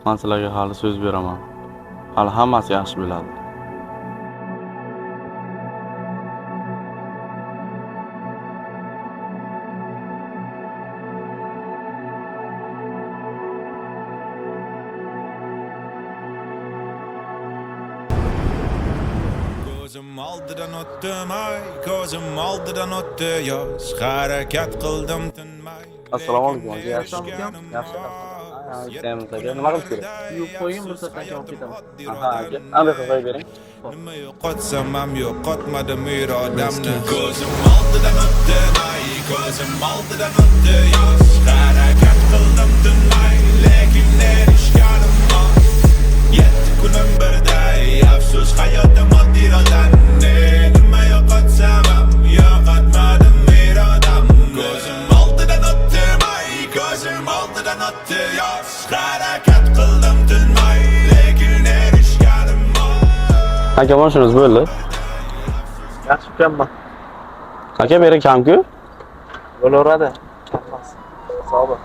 Men sizlarga hali so'z beraman. Hali hammasi yaxshi bo'ladi. Ko'zim oldidan o'tdim ay, ko'zim oldidan o'tdi yosh, harakat qildim tinmay. Assalomu alaykum. Yaxshimisiz? Yaxshi. Sevamiz aka. Nima qilib kerak? Yuvib qo'ying, bir soatdan keyin olib ketaman. Aha, aka. Qanday qilib qo'yib bering? Nima yo'qotsam ham yo'qotmadim irodamni. Ko'zim oldidan o'tdi ay, ko'zim oldidan o'tdi yosh, harakat qildim tinmay, lekin erishganim yo'q. Yetti kunim birday, afsus hayotim oddiy-odam. Nima yo'qotsam ham yo'qotmadim irodamni. Ko'zim oldidan o'tdi ay, ko'zim oldidan o'tdi yosh, harakat qildim tinmay, lekin erishganim yo'q. Aka, mashinangiz bo'ldi. Yaxshi ekanman. Aka, beri kam-ku? Bo'laveradi. Hammasi. Sog' bo'l.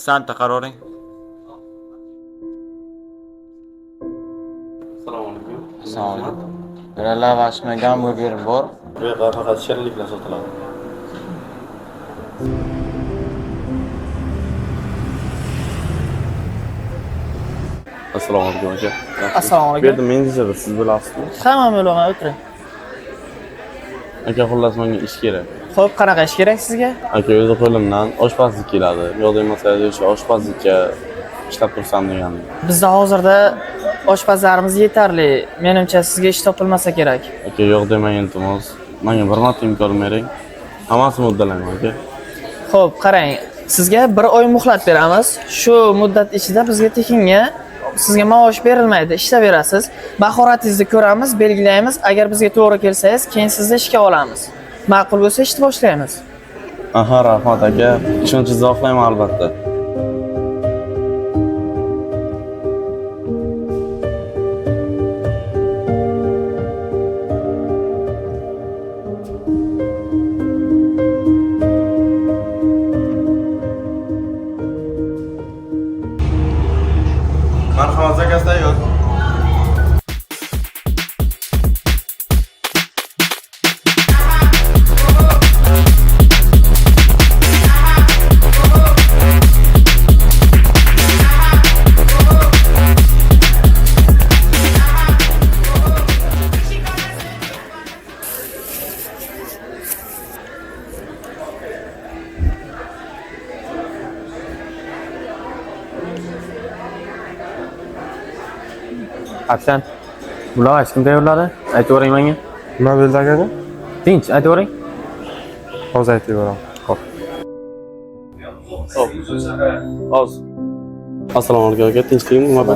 Santa qaroring. Assalomu alaykum. Assalomu alaykum. Lavash bilan gamburgerim bor. Bu yerda faqat shirinliklar sotiladi. Assalomu alaykum aka. Assalomu Bu alaykum. yerda menejer siz bilasizmi? Hamma o'laman, o'tiring. Aka, xullas menga ish kerak. Xo'p, qanaqa ish kerak sizga? Aka, o'zi qo'limdan oshpazlik keladi. Yo'qday masalada o'sha oshpazlikka ishlab tursam degandim. Bizda hozirda oshpazlarimiz yetarli. Menimcha sizga ish topilmasa kerak. Aka, yo'q demang iltimos. Menga bir marta imkon bering. Hammasini uddalayman aka. Xo'p, qarang. Sizga 1 oy muhlat beramiz. Shu muddat ichida bizga tekinga sizga maosh berilmaydi, ishlayverasiz. Bahoratingizni ko'ramiz, belgilaymiz. Agar bizga to'g'ri kelsangiz, keyin sizni ishga olamiz. Ma'qul bo'lsa ishni boshlaymiz. Aha, rahmat aka. Ishonchingizni oqlayman albatta. Marhamat, zakaz tayyor. Aksan, bu lavash kim tayyorladi? Aytavering menga. Nima bo'ldi aka? Tinch, aytavering. Hozir aytib beraman. Xo'p. Hozir. Assalomu alaykum aka. Tinchlikmi? Nima bor?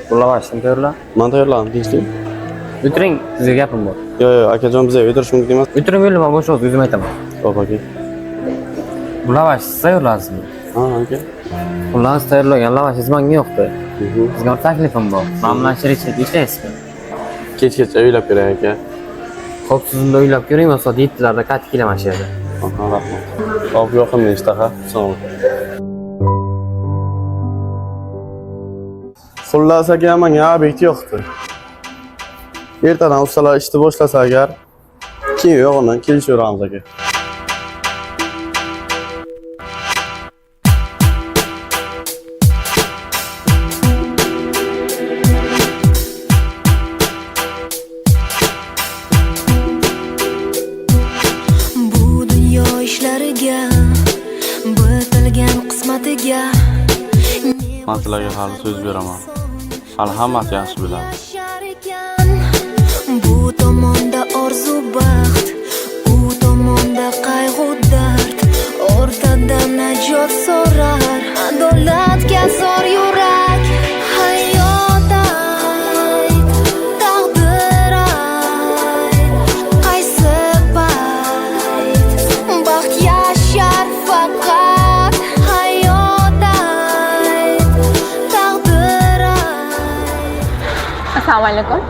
Bu lavash kim tayyorladi? Men tayyorladim, tinchlik. O'tiring, sizga gapim bor. Yo'q, akajon, bizga o'tirish mumkin emas. O'tiring, bo'ldi, men bo'sh o'zim aytaman. Xo'p aka. Bu lavash siz tayyorladingizmi? Ha, aka. Xullas, tayyorlagan lavashingiz menga yo'qdi. Sizga bir taklifim bor. Men bilan shirikchilik ishlaysizmi? Kechgacha o'ylab ko'ray aka. Xo'p, siz unda o'ylab ko'ring, men soat 7larda qaytib kelaman shu yerda. Aha, rahmat. Xo'p, yoqimli ishtaha. Assalomu alaykum. Xullas aka, menga obyekt yo'qdi. Ertadan ustalar ishni boshlasa agar, keyin yo'g'idan kelishaveramiz aka. Bu dunyo ishlariga, bitilgan qismatiga Men sizlarga hali so'z beraman. Hali hammasi yaxshi bo'ladi. Bu tomonda orzu baxt, u tomonda qayg'u dard, o'rtada najot so'rar, adolatga zor yurak. Hayot ayt, taqdir ayt, qaysi payt Assalomu alaykum.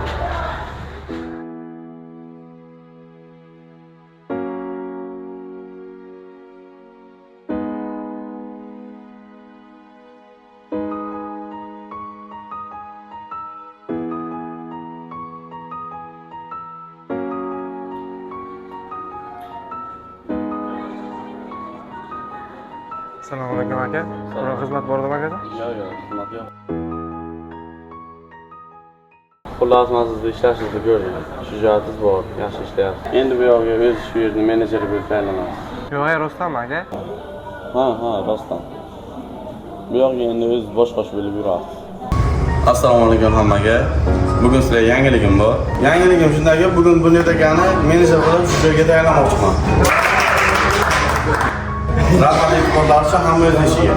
Assalomu alaykum aka. Biror xizmat bor edi akada? Yo'q, xizmat yo'q. Xullas, men sizni ishlashingizni ko'rdim. Shijoatingiz bor, yaxshi ishlayapsiz. Endi bu yoqqa o'z shu yerning menejeri bo'lib tayinlanasiz. Yo'q, Rustam aka. Ha, rostdan. Bu yoqqa endi o'z boshqa ish bo'lib yurasiz. Assalomu alaykum hammaga. Bugun sizlarga yangiligim bor. Yangiligim shundaki, bugun bu yerdagani menejer bo'lib shu joyga tayinlanmoqchiman. Rahmat e'tiborlar uchun hamma o'z ishiga.